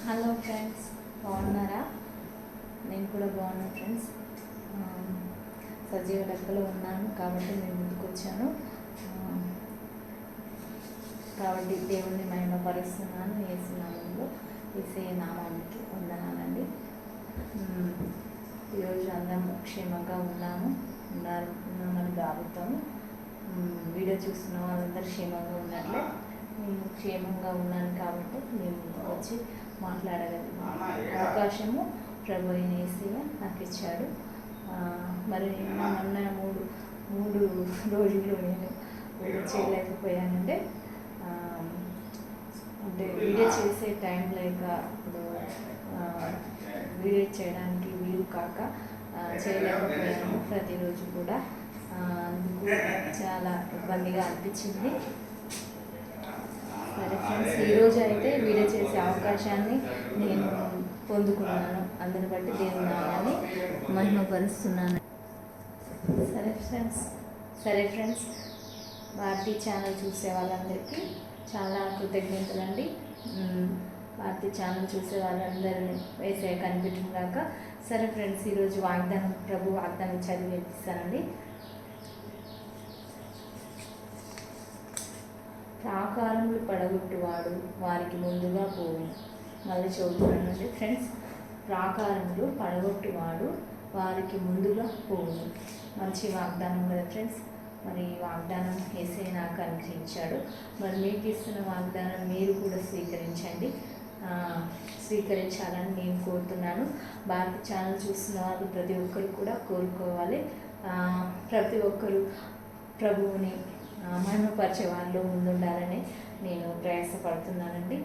Hello friends, బాగున్నారా? నేను కూడా బాగున్నాను ఫ్రెండ్స్. సజీవ లెక్కలో ఉన్నాను కాబట్టి నేను ముందుకు వచ్చాను. కాబట్టి దేవుణ్ణి మహిమపరుస్తున్నాను. యేసు నామంలో, యేసయ్య నామానికి వందనాలండి. ఈరోజు అందరం క్షేమంగా ఉన్నామని భావిస్తాము. వీడియో చూస్తున్న వాళ్ళందరూ క్షేమంగా ఉన్నట్లే నేను క్షేమంగా ఉన్నాను కాబట్టి నేను వచ్చి మాట్లాడగలిగిన అవకాశము ప్రభు అయిన యేసయ్య నాకు ఇచ్చాడు. మరి మొన్న మూడు రోజులు నేను వీడియో చేయలేకపోయానంటే అంటే వీడియో చేసే టైం లేక ఇప్పుడు వీడియో చేయడానికి వీలు కాక చేయలేకపోయాను. ప్రతిరోజు కూడా అందుకు చాలా ఇబ్బందిగా అనిపించింది. సరే ఫ్రెండ్స్, ఈరోజు అయితే వీడియో చేసే అవకాశాన్ని నేను పొందుకున్నాను. అందుని బట్టి దేవుని నామాన్ని మహిమపరుస్తున్నాను. సరే ఫ్రెండ్స్, భారతీ ఛానల్ చూసే వాళ్ళందరికీ చాలా కృతజ్ఞతలండి. భారతీ ఛానల్ చూసే వాళ్ళందరినీ వేసే కనిపెట్టినాక. సరే ఫ్రెండ్స్, ఈరోజు ప్రభు వాగ్దానం చదివి వినిపిస్తానండి. ప్రాకారములు పడగొట్టువాడు వారికి ముందుగా పోవును. మళ్ళీ చదువుతున్నానండి ఫ్రెండ్స్. ప్రాకారములు పడగొట్టువాడు వారికి ముందుగా పోవును. మంచి వాగ్దానం కదా ఫ్రెండ్స్. మరి వాగ్దానం యేసయ్య నాకు అనుగ్రహించాడు. మరి మీకు ఇస్తున్న వాగ్దానం మీరు కూడా స్వీకరించాలని నేను కోరుతున్నాను. భారత ఛానల్ చూస్తున్న వాళ్ళు ప్రతి ఒక్కరు కూడా కోరుకోవాలి. ప్రతి ఒక్కరు ప్రభువుని మహిమపరిచే వాళ్ళు ముందుండాలని నేను ప్రయాసపడుతున్నానండి.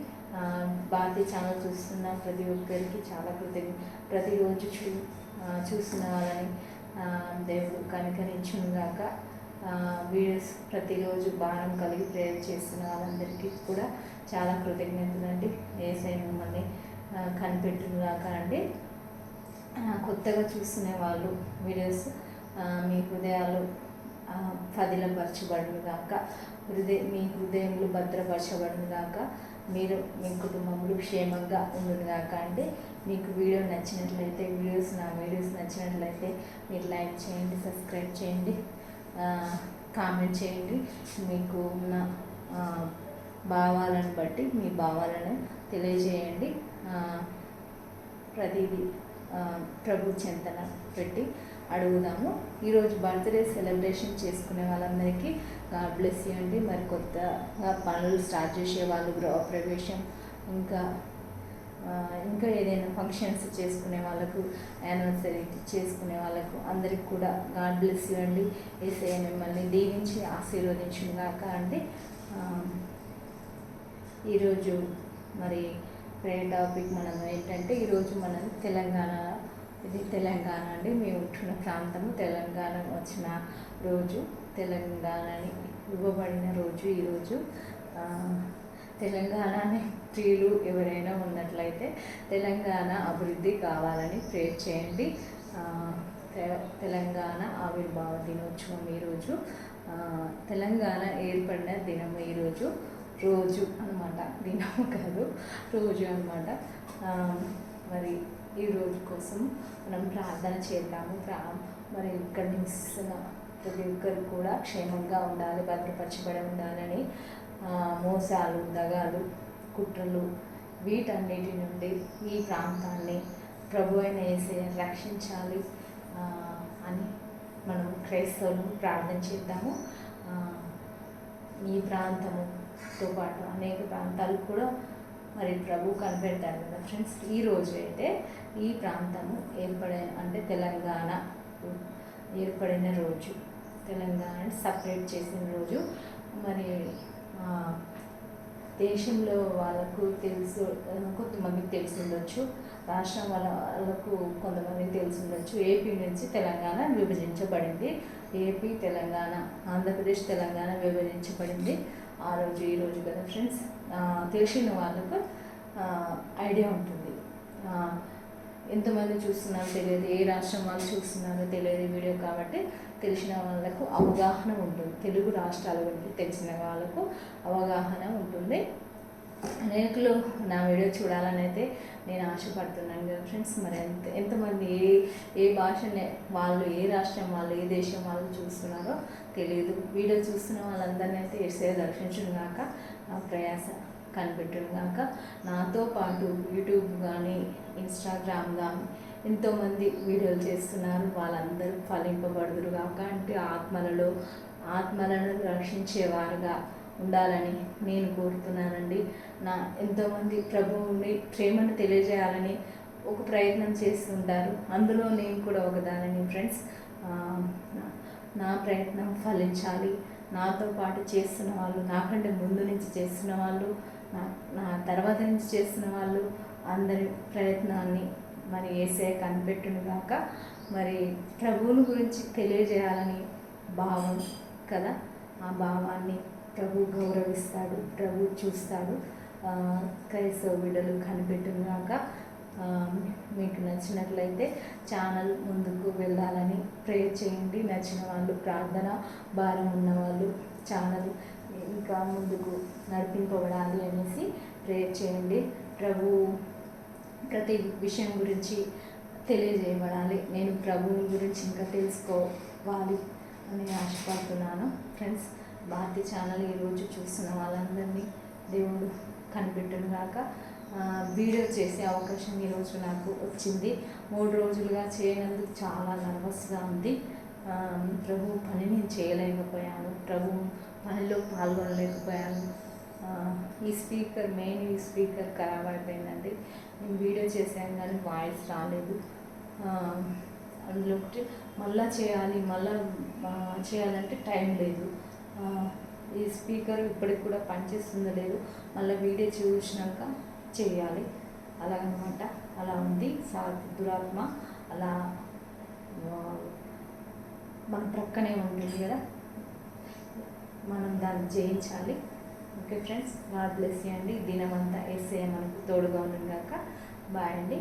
భారతీయ ఛానల్ చూస్తున్న ప్రతి ఒక్కరికి చాలా ప్రతిరోజు చూస్తున్న వాళ్ళని దేవుడు కనికరించుగాక. వీడియోస్ ప్రతిరోజు భారం కలిగి ప్రేయర్ చేస్తున్న వాళ్ళందరికీ కూడా చాలా కృతజ్ఞతలండి. యేసయ్య మిమ్మల్ని కనిపెట్టుగాక అండి. కొత్తగా చూస్తున్న వాళ్ళు వీడియోస్ మీ హృదయాలు పదిలపరచబడును గాక. మీ హృదయములు భద్రపరచబడును గాక. మీరు మీ కుటుంబములు క్షేమంగా ఉండును గాక. అంటే మీకు నా వీడియోస్ నచ్చినట్లయితే మీరు లైక్ చేయండి, సబ్స్క్రైబ్ చేయండి, కామెంట్ చేయండి. మీకు ఉన్న భావాలను బట్టి మీ భావాలను తెలియజేయండి. ప్రతిదీ ప్రభు చింతన పెట్టి అడుగుదాము. ఈరోజు బర్త్డే సెలబ్రేషన్ చేసుకునే వాళ్ళందరికీ గాడ్ బ్లెస్ యూ అండి. మరి కొత్తగా పనులు స్టార్ట్ చేసే వాళ్ళు, గృహప్రవేశం, ఇంకా ఏదైనా ఫంక్షన్స్ చేసుకునే వాళ్ళకు, యానివర్సరీ చేసుకునే వాళ్ళకు అందరికి కూడా గాడ్ బ్లెస్ యూ అండి. యేసయ్య మిమ్మల్ని దీవించి ఆశీర్వదించును గాక అండి. ఈరోజు మరి ప్రేయర్ టాపిక్ మనం ఏంటంటే, ఈరోజు మనం ఇది తెలంగాణ అండి. మేము ఉంటున్న ప్రాంతము తెలంగాణ వచ్చిన రోజు, తెలంగాణని ఇవ్వబడిన రోజు ఈరోజు. తెలంగాణని ప్రియులు ఎవరైనా ఉన్నట్లయితే తెలంగాణ అభివృద్ధి కావాలని ప్రేర్ చేయండి. తెలంగాణ ఆవిర్భావ దినోత్సవం ఈరోజు. తెలంగాణ ఏర్పడిన దినం ఈరోజు. రోజు అనమాట, దినము కాదు, రోజు అనమాట. మరి ఈ రోజు కోసం మనం ప్రార్థన చేద్దాము. మరి ఇక్కడ నివసిస్తున్న ప్రతి ఒక్కరు కూడా క్షేమంగా ఉండాలి, భద్రపరచబడి ఉండాలని, మోసాలు, దగాలు, కుట్రలు వీటన్నిటి నుండి ఈ ప్రాంతాన్ని ప్రభు అయిన యేసయ్య రక్షించాలి అని మనం క్రైస్తవులు ప్రార్థన చేద్దాము. ఈ ప్రాంతముతో పాటు అనేక ప్రాంతాలు కూడా మరి ప్రభు కనిపెడతారు కదా ఫ్రెండ్స్. ఈరోజు అయితే ఈ ప్రాంతము తెలంగాణ ఏర్పడిన రోజు, తెలంగాణని సపరేట్ చేసిన రోజు. మరి దేశంలో వాళ్ళకు కొంతమందికి తెలిసి ఉండొచ్చు, రాష్ట్రం వాళ్ళకు కొంతమందికి తెలిసి ఉండొచ్చు. ఏపీ నుంచి తెలంగాణ విభజించబడింది. ఏపీ, తెలంగాణ, ఆంధ్రప్రదేశ్, తెలంగాణ విభజించబడింది ఆ రోజు, ఈరోజు కదా ఫ్రెండ్స్. తెలిసిన వాళ్ళకు ఐడియా ఉంటుంది. ఎంతమంది చూస్తున్నారో తెలియదు, ఏ రాష్ట్రం వాళ్ళు చూస్తున్నారో తెలియదు వీడియో. కాబట్టి తెలిసిన వాళ్ళకు అవగాహన ఉంటుంది, తెలుగు రాష్ట్రాల గురించి తెలిసిన వాళ్ళకు అవగాహన ఉంటుంది. అనేకులు నా వీడియో చూడాలని అయితే నేను ఆశపడుతున్నాను కదా ఫ్రెండ్స్. మరి ఎంతమంది ఏ భాషనే వాళ్ళు, ఏ రాష్ట్రం వాళ్ళు, ఏ దేశం వాళ్ళు చూస్తున్నారో తెలియదు. వీడియో చూస్తున్న వాళ్ళందరినీ అయితే యేసయ్య దర్శించును గాక, నా ప్రయాస కనిపెట్టును గాక. నాతో పాటు యూట్యూబ్ కానీ ఇన్స్టాగ్రామ్ కానీ ఎంతోమంది వీడియోలు చేస్తున్నారు, వాళ్ళందరూ ఫలింపబడుదురు గాక. అంటే ఆత్మలను రక్షించేవారుగా ఉండాలని నేను కోరుతున్నానండి. ఎంతోమంది ప్రభువుని ప్రేమను తెలియజేయాలని ఒక ప్రయత్నం చేస్తుంటారు, అందులో నేను కూడా ఒకదానిని ఫ్రెండ్స్. నా ప్రయత్నం ఫలించాలి. నాతో పాటు చేస్తున్న వాళ్ళు, నాకంటే ముందు నుంచి చేస్తున్న వాళ్ళు, నా తర్వాత నుంచి చేస్తున్న వాళ్ళు అందరి ప్రయత్నాన్ని మరి యేసయ్య కనిపెట్టును గాక. మరి ప్రభువుని గురించి తెలియజేయాలని భావం కదా, ఆ భావాన్ని ప్రభు గౌరవిస్తాడు, ప్రభు చూస్తాడు. క్రైస్తవ బిడ్డలు కనిపెట్టును గాక. మీకు నచ్చినట్లయితే ఛానల్ ముందుకు వెళ్ళాలని ప్రేయర్ చేయండి. నచ్చిన వాళ్ళు, ప్రార్థన భారం ఉన్నవాళ్ళు ఛానల్ ఇంకా ముందుకు నడిపింపబడాలి అనేసి ప్రేయర్ చేయండి. ప్రభు ప్రతి విషయం గురించి తెలియజేయబడాలి. నేను ప్రభువు గురించి ఇంకా తెలుసుకోవాలి అని ఆశపడుతున్నాను ఫ్రెండ్స్. భారతి ఛానల్ ఈరోజు చూస్తున్న వాళ్ళందరినీ దేవుడు కనిపెట్టును గాక. వీడియో చేసే అవకాశం ఈరోజు నాకు వచ్చింది. 3 రోజులుగా చేయనందుకు చాలా నర్వస్గా ఉంది. ప్రభు పని నేను చేయలేకపోయాను, ప్రభు పనిలో పాల్గొనలేకపోయాను. ఈ స్పీకర్ ఖరాబ్ అయిపోయిందండి. నేను వీడియో చేశాను కానీ వాయిస్ రాలేదు. అందులో మళ్ళీ చేయాలంటే టైం లేదు. ఈ స్పీకర్ ఇప్పటికి కూడా పనిచేస్తుందో లేదు, మళ్ళీ వీడియో చూసినాక చేయాలి అలాగనమాట. అలా ఉంది. దురాత్మ అలా మన ప్రక్కనే ఉంటుంది కదా, మనం దాన్ని జయించాలి. Okay friends, God bless you అండి. దినమంతా యేసయ్య మనకు తోడుగా ఉండగాక. బాయ్ అండి.